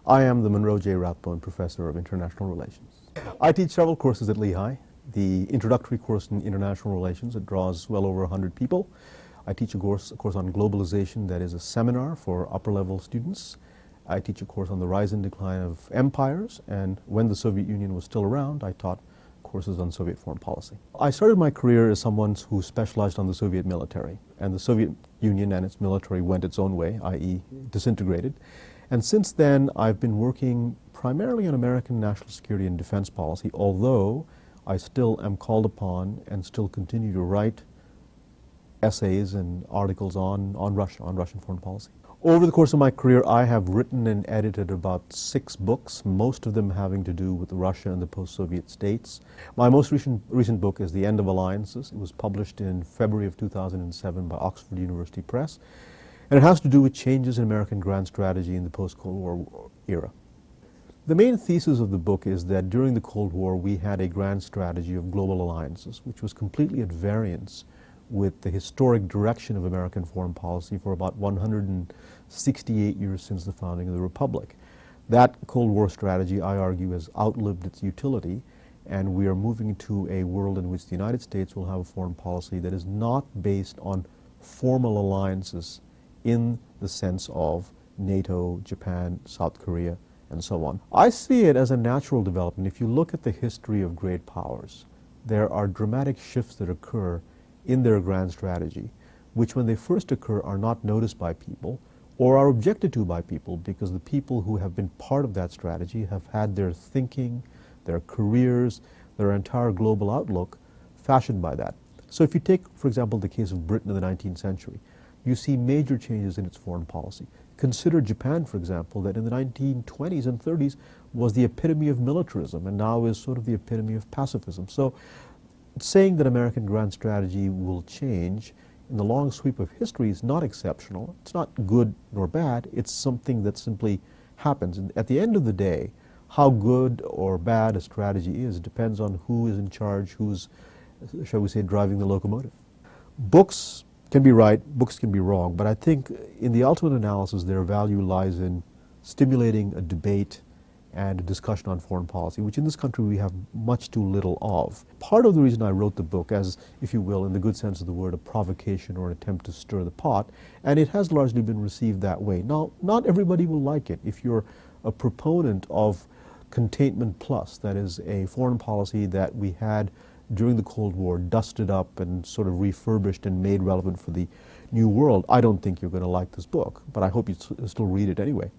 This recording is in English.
I am the Monroe J. Rathbone Professor of International Relations. I teach several courses at Lehigh. The introductory course in international relations, it draws well over 100 people. I teach a course on globalization that is a seminar for upper-level students. I teach a course on the rise and decline of empires, and when the Soviet Union was still around, I taught courses on Soviet foreign policy. I started my career as someone who specialized on the Soviet military, and the Soviet Union and its military went its own way, i.e. disintegrated. And since then, I've been working primarily on American national security and defense policy, although I still am called upon and still continue to write essays and articles on Russia, on Russian foreign policy. Over the course of my career, I have written and edited about 6 books, most of them having to do with Russia and the post-Soviet states. My most recent book is The End of Alliances. It was published in February of 2007 by Oxford University Press, and it has to do with changes in American grand strategy in the post-Cold War era. The main thesis of the book is that during the Cold War, we had a grand strategy of global alliances, which was completely at variance with the historic direction of American foreign policy for about 168 years since the founding of the Republic. That Cold War strategy, I argue, has outlived its utility, and we are moving to a world in which the United States will have a foreign policy that is not based on formal alliances in the sense of NATO, Japan, South Korea, and so on. I see it as a natural development. If you look at the history of great powers, there are dramatic shifts that occur in their grand strategy, which when they first occur are not noticed by people or are objected to by people, because the people who have been part of that strategy have had their thinking, their careers, their entire global outlook fashioned by that. So if you take, for example, the case of Britain in the 19th century, you see major changes in its foreign policy. Consider Japan, for example, that in the 1920s and 30s was the epitome of militarism and now is sort of the epitome of pacifism. So saying that American grand strategy will change in the long sweep of history is not exceptional. It's not good nor bad. It's something that simply happens. And at the end of the day, how good or bad a strategy is depends on who is in charge, who's, shall we say, driving the locomotive. Books can be right, books can be wrong, but I think in the ultimate analysis their value lies in stimulating a debate and a discussion on foreign policy, which in this country we have much too little of. Part of the reason I wrote the book as, if you will, in the good sense of the word, a provocation or an attempt to stir the pot, and it has largely been received that way. Now, not everybody will like it. If you're a proponent of containment plus, that is a foreign policy that we had during the Cold War, dusted up and sort of refurbished and made relevant for the new world, I don't think you're going to like this book, but I hope you still read it anyway.